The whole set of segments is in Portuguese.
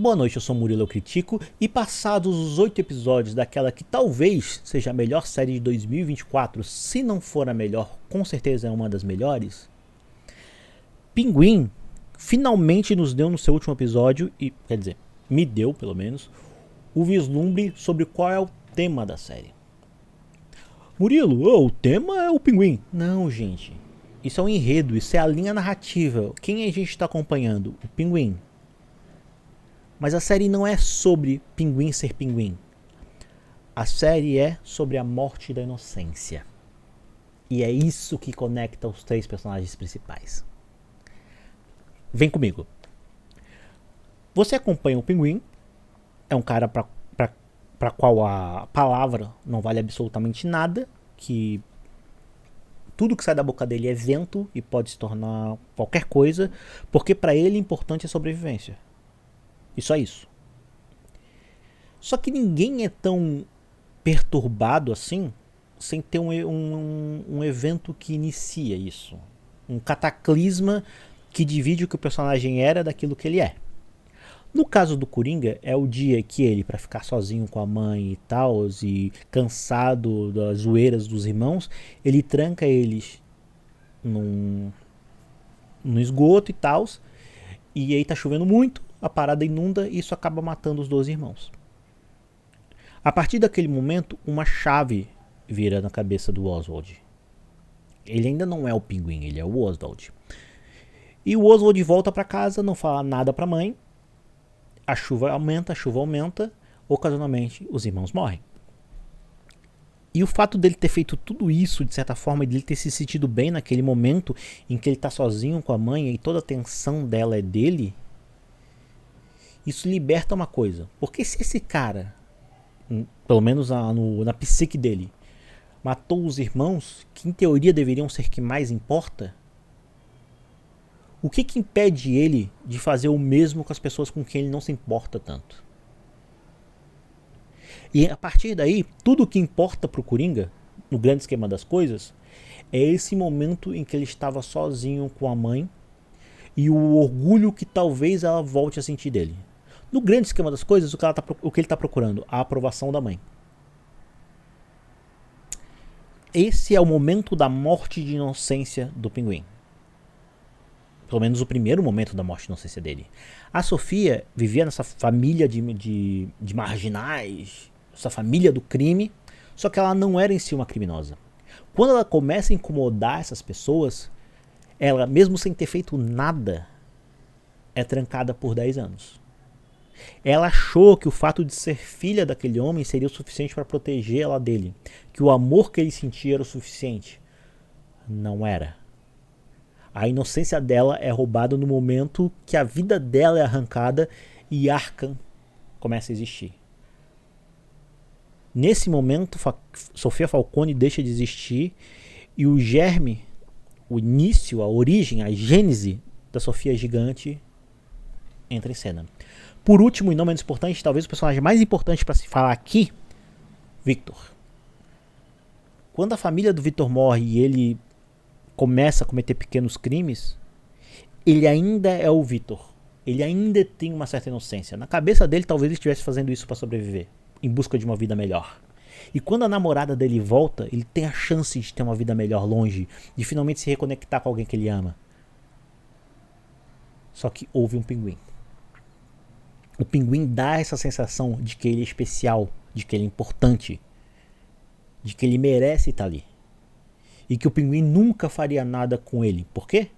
Boa noite, eu sou Murilo, eu critico, e passados os 8 episódios daquela que talvez seja a melhor série de 2024, se não for a melhor, com certeza é uma das melhores, Pinguim finalmente nos deu no seu último episódio, e quer dizer, me deu pelo menos, o vislumbre sobre qual é o tema da série. Murilo, o tema é o Pinguim. Não, gente, isso é um enredo, isso é a linha narrativa. Quem a gente está acompanhando? O Pinguim. Mas a série não é sobre Pinguim ser Pinguim. A série é sobre a morte da inocência. E é isso que conecta os três personagens principais. Vem comigo. Você acompanha o Pinguim. É um cara para qual a palavra não vale absolutamente nada. Que tudo que sai da boca dele é vento e pode se tornar qualquer coisa. Porque para ele o importante é a sobrevivência. E só isso. Só que ninguém é tão perturbado assim sem ter um evento que inicia isso. Um cataclisma que divide o que o personagem era daquilo que ele é. No caso do Coringa, é o dia que ele, para ficar sozinho com a mãe e tal, e cansado das zoeiras dos irmãos, ele tranca eles no esgoto e tal, e aí tá chovendo muito, a parada inunda e isso acaba matando os 12 irmãos. A partir daquele momento, uma chave vira na cabeça do Oswald. Ele ainda não é o Pinguim, ele é o Oswald. E o Oswald volta para casa, não fala nada para a mãe. A chuva aumenta, ocasionalmente os irmãos morrem. E o fato dele ter feito tudo isso, de certa forma, e dele ter se sentido bem naquele momento em que ele tá sozinho com a mãe e toda a tensão dela é dele, isso liberta uma coisa. Porque se esse cara, pelo menos na psique dele, matou os irmãos, que em teoria deveriam ser que mais importa, o que impede ele de fazer o mesmo com as pessoas com quem ele não se importa tanto? E a partir daí, tudo o que importa pro Coringa, no grande esquema das coisas, é esse momento em que ele estava sozinho com a mãe e o orgulho que talvez ela volte a sentir dele. No grande esquema das coisas, o que ele está procurando? A aprovação da mãe. Esse é o momento da morte de inocência do Pinguim. Pelo menos o primeiro momento da morte de inocência dele. A Sofia vivia nessa família de marginais, essa família do crime, só que ela não era em si uma criminosa. Quando ela começa a incomodar essas pessoas, ela, mesmo sem ter feito nada, é trancada por 10 anos. Ela achou que o fato de ser filha daquele homem seria o suficiente para proteger ela dele. Que o amor que ele sentia era o suficiente. Não era. A inocência dela é roubada no momento que a vida dela é arrancada e Arkham começa a existir. Nesse momento, Sofia Falcone deixa de existir e o germe, o início, a origem, a gênese da Sofia Gigante entra em cena. Por último, e não menos importante, talvez o personagem mais importante para se falar aqui, Victor. Quando a família do Victor morre e ele começa a cometer pequenos crimes, ele ainda é o Victor. Ele ainda tem uma certa inocência. Na cabeça dele, talvez ele estivesse fazendo isso para sobreviver, em busca de uma vida melhor. E quando a namorada dele volta, ele tem a chance de ter uma vida melhor longe, de finalmente se reconectar com alguém que ele ama. Só que houve um Pinguim. O Pinguim dá essa sensação de que ele é especial, de que ele é importante, de que ele merece estar ali. E que o Pinguim nunca faria nada com ele. Por quê?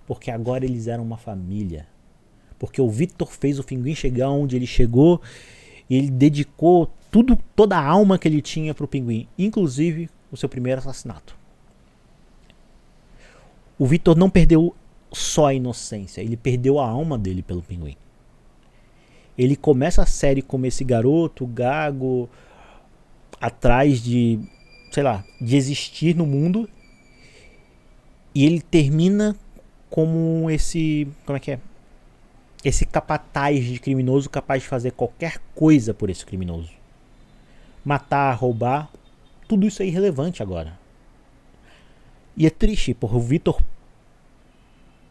Porque agora eles eram uma família. Porque o Victor fez o Pinguim chegar onde ele chegou e ele dedicou toda a alma que ele tinha para o Pinguim, inclusive o seu primeiro assassinato. O Victor não perdeu só a inocência, ele perdeu a alma dele pelo Pinguim. Ele começa a série como esse garoto gago atrás de, sei lá, de existir no mundo, e ele termina como esse, como é que é? Esse capataz de criminoso capaz de fazer qualquer coisa por esse criminoso. Matar, roubar, tudo isso é irrelevante agora. E é triste, porque o Victor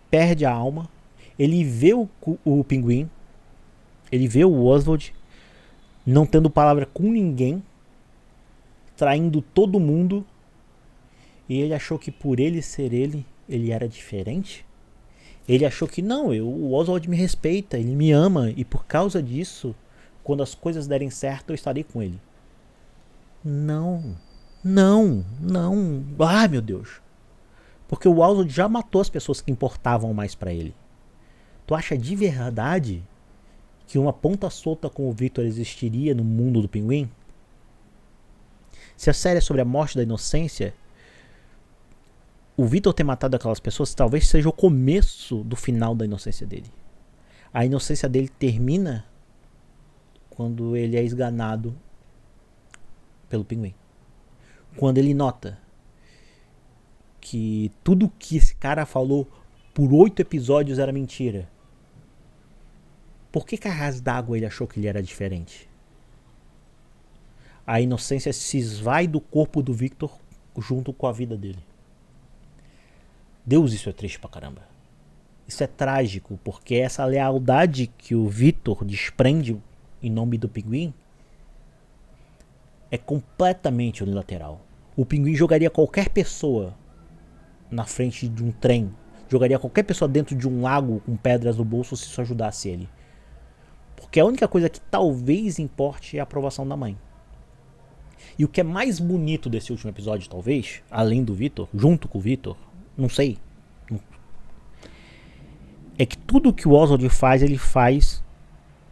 perde a alma, ele vê o Pinguim, Ele vê o Oswald não tendo palavra com ninguém, traindo todo mundo, e ele achou que por ele ser ele era diferente. Ele achou que não, o Oswald me respeita, ele me ama, e por causa disso, quando as coisas derem certo, eu estarei com ele. Não, não, não. Ai, meu Deus. Porque o Oswald já matou as pessoas que importavam mais pra ele. Tu acha de verdade que uma ponta solta com o Victor existiria no mundo do Pinguim? Se a série é sobre a morte da inocência, o Victor ter matado aquelas pessoas talvez seja o começo do final da inocência dele. A inocência dele termina quando ele é esganado pelo Pinguim. Quando ele nota que tudo que esse cara falou por 8 episódios era mentira. Por que cargas d'água ele achou que ele era diferente? A inocência se esvai do corpo do Victor junto com a vida dele. Deus, isso é triste pra caramba. Isso é trágico, porque essa lealdade que o Victor desprende em nome do Pinguim é completamente unilateral. O Pinguim jogaria qualquer pessoa na frente de um trem, jogaria qualquer pessoa dentro de um lago com pedras no bolso se isso ajudasse ele. Porque a única coisa que talvez importe é a aprovação da mãe. E o que é mais bonito desse último episódio, talvez, além do Victor, junto com o Victor, não sei, é que tudo que o Oswald faz, ele faz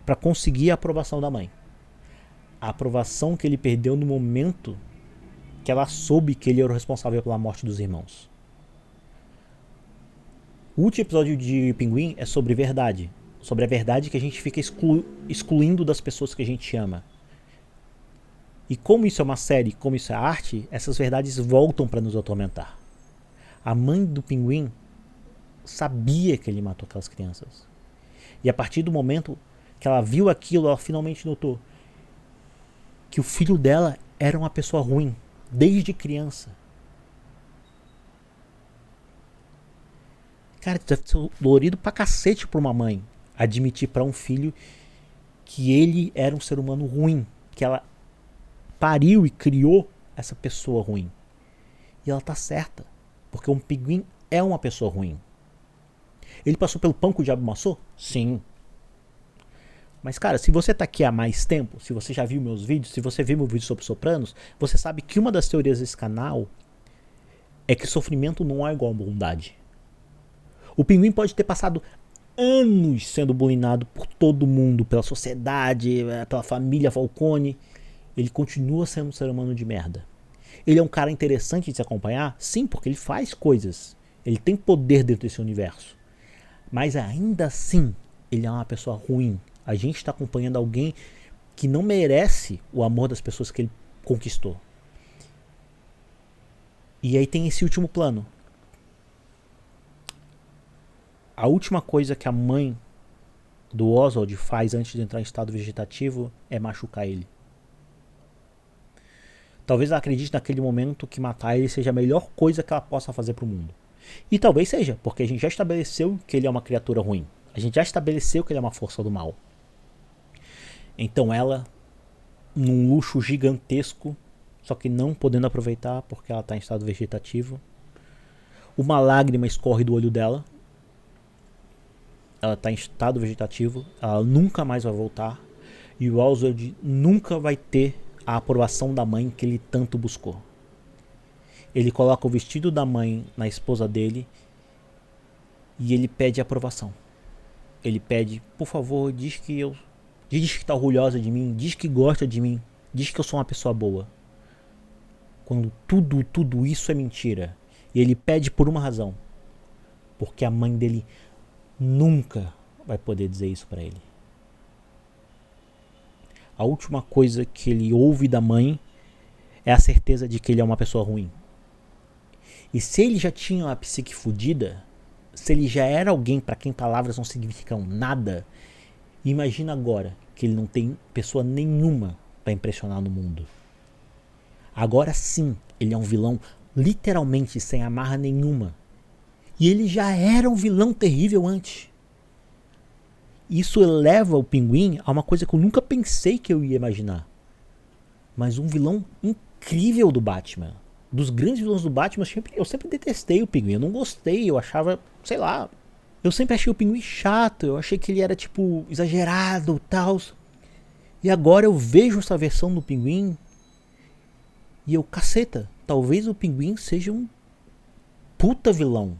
para conseguir a aprovação da mãe. A aprovação que ele perdeu no momento que ela soube que ele era o responsável pela morte dos irmãos. O último episódio de Pinguim é sobre verdade. Sobre a verdade que a gente fica excluindo das pessoas que a gente ama. E como isso é uma série, como isso é arte, essas verdades voltam para nos atormentar. A mãe do Pinguim sabia que ele matou aquelas crianças. E a partir do momento que ela viu aquilo, ela finalmente notou que o filho dela era uma pessoa ruim, desde criança. Cara, deve ser dolorido pra cacete pra uma mãe admitir pra um filho que ele era um ser humano ruim, que ela pariu e criou essa pessoa ruim. E ela tá certa, porque um pinguim é uma pessoa ruim. Ele passou pelo pão que o diabo amassou? Sim. Mas cara, se você tá aqui há mais tempo, se você já viu meus vídeos, se você viu meu vídeo sobre Sopranos, você sabe que uma das teorias desse canal é que sofrimento não é igual a bondade. O Pinguim pode ter passado anos sendo bullyingado por todo mundo, pela sociedade, pela família Falcone. Ele continua sendo um ser humano de merda. Ele é um cara interessante de se acompanhar? Sim, porque ele faz coisas. Ele tem poder dentro desse universo. Mas ainda assim, ele é uma pessoa ruim. A gente está acompanhando alguém que não merece o amor das pessoas que ele conquistou. E aí tem esse último plano. A última coisa que a mãe do Oswald faz antes de entrar em estado vegetativo é machucar ele. Talvez ela acredite naquele momento que matar ele seja a melhor coisa que ela possa fazer pro mundo. E talvez seja, porque a gente já estabeleceu que ele é uma criatura ruim. A gente já estabeleceu que ele é uma força do mal. Então ela, num luxo gigantesco, só que não podendo aproveitar porque ela está em estado vegetativo, uma lágrima escorre do olho dela. Ela está em estado vegetativo, ela nunca mais vai voltar, e o Oswald nunca vai ter a aprovação da mãe que ele tanto buscou. Ele coloca o vestido da mãe na esposa dele e ele pede aprovação. Ele pede, por favor, diz que está orgulhosa de mim, diz que gosta de mim, diz que eu sou uma pessoa boa. Quando tudo isso é mentira. E ele pede por uma razão. Porque a mãe dele nunca vai poder dizer isso pra ele. A última coisa que ele ouve da mãe é a certeza de que ele é uma pessoa ruim. E se ele já tinha uma psique fodida, se ele já era alguém para quem palavras não significam nada, imagina agora que ele não tem pessoa nenhuma para impressionar no mundo. Agora sim, ele é um vilão literalmente sem amarra nenhuma. E ele já era um vilão terrível antes. Isso eleva o Pinguim a uma coisa que eu nunca pensei que eu ia imaginar. Mas um vilão incrível do Batman. Dos grandes vilões do Batman, eu sempre detestei o Pinguim. Eu não gostei, eu achava, sei lá. Eu sempre achei o Pinguim chato, eu achei que ele era tipo exagerado e tal. E agora eu vejo essa versão do Pinguim e eu, caceta, talvez o Pinguim seja um puta vilão.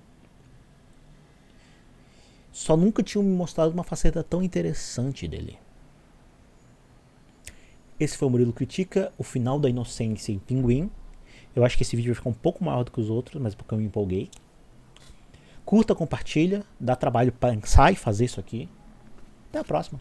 Só nunca tinham me mostrado uma faceta tão interessante dele. Esse foi o Murilo Critica, o final da inocência em Pinguim. Eu acho que esse vídeo vai ficar um pouco maior do que os outros, mas porque eu me empolguei. Curta, compartilha, dá trabalho para pensar e fazer isso aqui. Até a próxima.